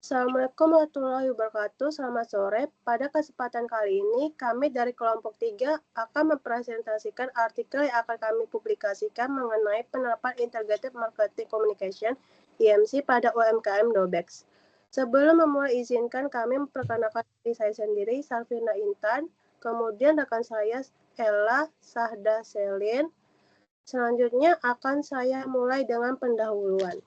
Assalamualaikum warahmatullahi wabarakatuh. Selamat sore. Pada kesempatan kali ini, kami dari kelompok 3 akan mempresentasikan artikel yang akan kami publikasikan mengenai penerapan Integrated Marketing Communication (IMC) pada UMKM Dobex. Sebelum memulai, izinkan kami memperkenalkan diri saya sendiri, Salvina Intan, kemudian rekan saya Ella Sahda Selin. Selanjutnya akan saya mulai dengan pendahuluan.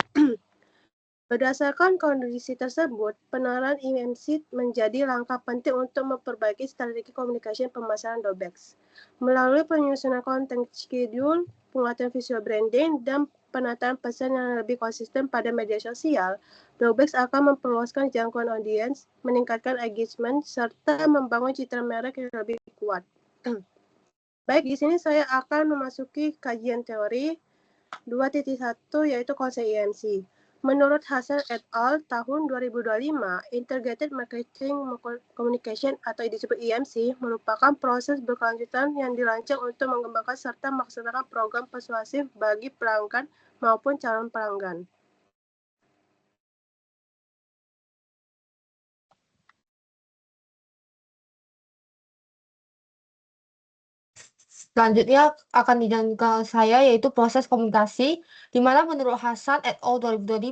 Berdasarkan kondisi tersebut, penerapan IMC menjadi langkah penting untuk memperbaiki strategi komunikasi pemasaran Dobex. Melalui penyusunan konten schedule, penguatan visual branding, dan penataan pesan yang lebih konsisten pada media sosial, Dobex akan memperluaskan jangkauan audiens, meningkatkan engagement, serta membangun citra merek yang lebih kuat. Baik, di sini saya akan memasuki kajian teori 2.1, yaitu konsep IMC. Menurut Hasan et al. Tahun 2025, Integrated Marketing Communication atau disebut IMC merupakan proses berkelanjutan yang dirancang untuk mengembangkan serta melaksanakan program persuasif bagi pelanggan maupun calon pelanggan. Selanjutnya akan dijelaskan saya yaitu proses komunikasi, di mana menurut Hasan et al. 2025,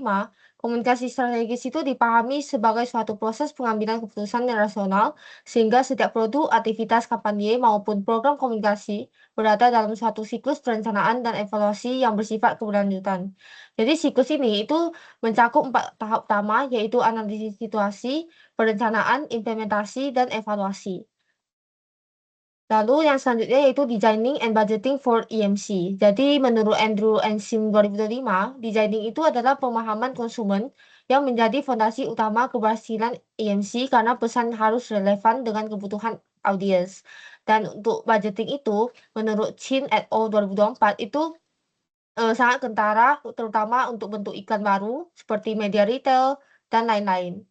komunikasi strategis itu dipahami sebagai suatu proses pengambilan keputusan yang rasional, sehingga setiap produk, aktivitas kampanye, maupun program komunikasi berada dalam suatu siklus perencanaan dan evaluasi yang bersifat keberlanjutan. Jadi siklus ini itu mencakup 4 tahap utama, yaitu analisis situasi, perencanaan, implementasi, dan evaluasi. Lalu yang selanjutnya yaitu Designing and Budgeting for EMC. Jadi menurut Andrew Ensign 2025, designing itu adalah pemahaman konsumen yang menjadi fondasi utama keberhasilan EMC karena pesan harus relevan dengan kebutuhan audiens. Dan untuk budgeting itu, menurut Chin et al. 2024 itu sangat kentara, terutama untuk bentuk iklan baru seperti media retail dan lain-lain.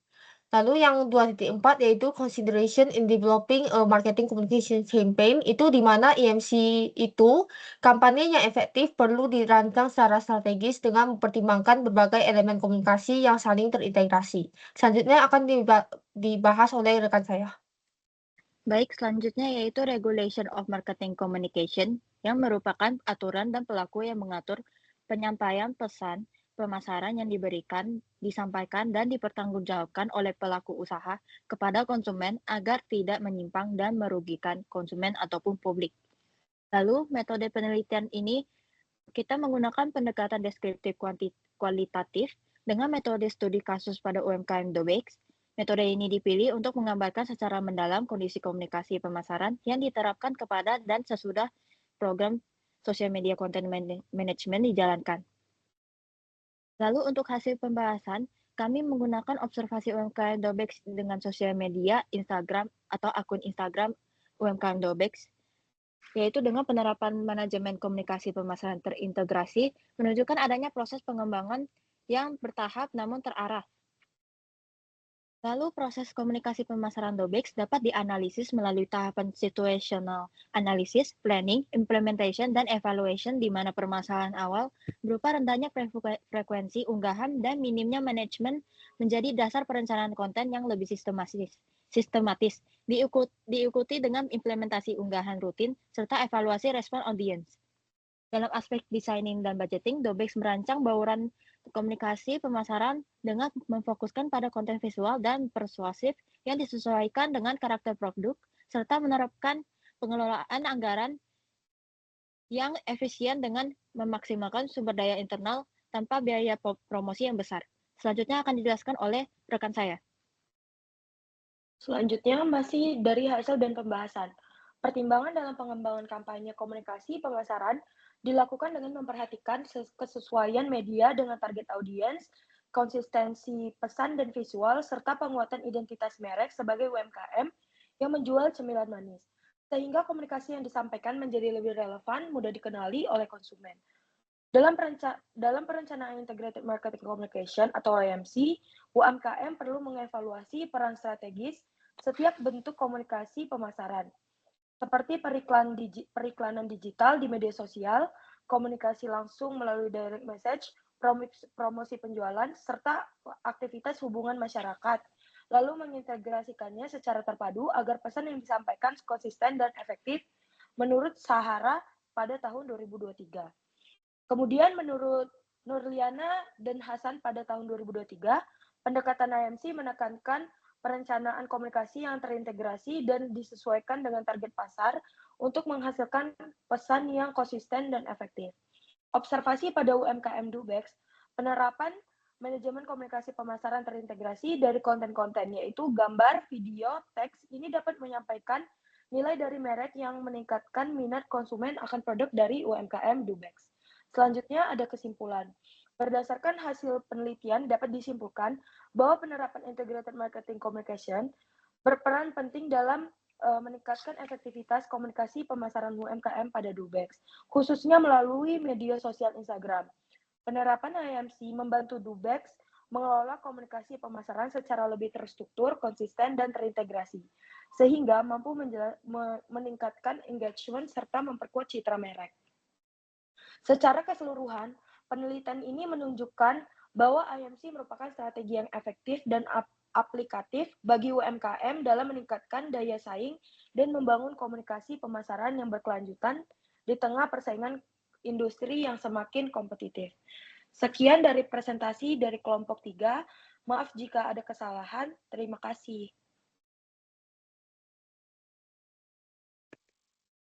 Lalu yang 2.4 yaitu consideration in developing a marketing communication campaign, itu di mana IMC itu kampanye yang efektif perlu dirancang secara strategis dengan mempertimbangkan berbagai elemen komunikasi yang saling terintegrasi. Selanjutnya akan dibahas oleh rekan saya. Baik, selanjutnya yaitu Regulation of Marketing Communication yang merupakan aturan dan pelaku yang mengatur penyampaian pesan pemasaran yang disampaikan dan dipertanggungjawabkan oleh pelaku usaha kepada konsumen agar tidak menyimpang dan merugikan konsumen ataupun publik. Lalu, metode penelitian ini kita menggunakan pendekatan deskriptif kualitatif dengan metode studi kasus pada UMKM Dobex. Metode ini dipilih untuk menggambarkan secara mendalam kondisi komunikasi pemasaran yang diterapkan kepada dan sesudah program social media content management dijalankan. Lalu untuk hasil pembahasan, kami menggunakan observasi UMKM Dobex dengan sosial media, Instagram, atau akun Instagram UMKM Dobex, yaitu dengan penerapan manajemen komunikasi pemasaran terintegrasi, menunjukkan adanya proses pengembangan yang bertahap namun terarah. Lalu proses komunikasi pemasaran Dobex dapat dianalisis melalui tahapan situational analysis, planning, implementation, dan evaluation di mana permasalahan awal berupa rendahnya frekuensi unggahan dan minimnya manajemen menjadi dasar perencanaan konten yang lebih sistematis, diikuti dengan implementasi unggahan rutin serta evaluasi respon audiens. Dalam aspek designing dan budgeting, Dobex merancang bauran komunikasi pemasaran dengan memfokuskan pada konten visual dan persuasif yang disesuaikan dengan karakter produk, serta menerapkan pengelolaan anggaran yang efisien dengan memaksimalkan sumber daya internal tanpa biaya promosi yang besar. Selanjutnya akan dijelaskan oleh rekan saya. Selanjutnya masih dari hasil dan pembahasan. Pertimbangan dalam pengembangan kampanye komunikasi pemasaran dilakukan dengan memperhatikan kesesuaian media dengan target audiens, konsistensi pesan dan visual, serta penguatan identitas merek sebagai UMKM yang menjual cemilan manis, sehingga komunikasi yang disampaikan menjadi lebih relevan, mudah dikenali oleh konsumen. Dalam perencanaan Integrated Marketing Communication atau IMC, UMKM perlu mengevaluasi peran strategis setiap bentuk komunikasi pemasaran, seperti periklanan digital di media sosial, komunikasi langsung melalui direct message, promosi penjualan, serta aktivitas hubungan masyarakat, lalu mengintegrasikannya secara terpadu agar pesan yang disampaikan konsisten dan efektif menurut Sahara pada tahun 2023. Kemudian menurut Nurliana dan Hasan pada tahun 2023, pendekatan IMC menekankan perencanaan komunikasi yang terintegrasi dan disesuaikan dengan target pasar untuk menghasilkan pesan yang konsisten dan efektif. Observasi pada UMKM Dubex, penerapan manajemen komunikasi pemasaran terintegrasi dari konten-konten, yaitu gambar, video, teks, ini dapat menyampaikan nilai dari merek yang meningkatkan minat konsumen akan produk dari UMKM Dubex. Selanjutnya ada kesimpulan. Berdasarkan hasil penelitian dapat disimpulkan bahwa penerapan integrated marketing communication berperan penting dalam meningkatkan efektivitas komunikasi pemasaran UMKM pada Dubex, khususnya melalui media sosial Instagram. Penerapan IMC membantu Dubex mengelola komunikasi pemasaran secara lebih terstruktur, konsisten, dan terintegrasi, sehingga mampu meningkatkan engagement serta memperkuat citra merek. Secara keseluruhan, penelitian ini menunjukkan bahwa IMC merupakan strategi yang efektif dan aplikatif bagi UMKM dalam meningkatkan daya saing dan membangun komunikasi pemasaran yang berkelanjutan di tengah persaingan industri yang semakin kompetitif. Sekian dari presentasi dari kelompok 3. Maaf jika ada kesalahan. Terima kasih.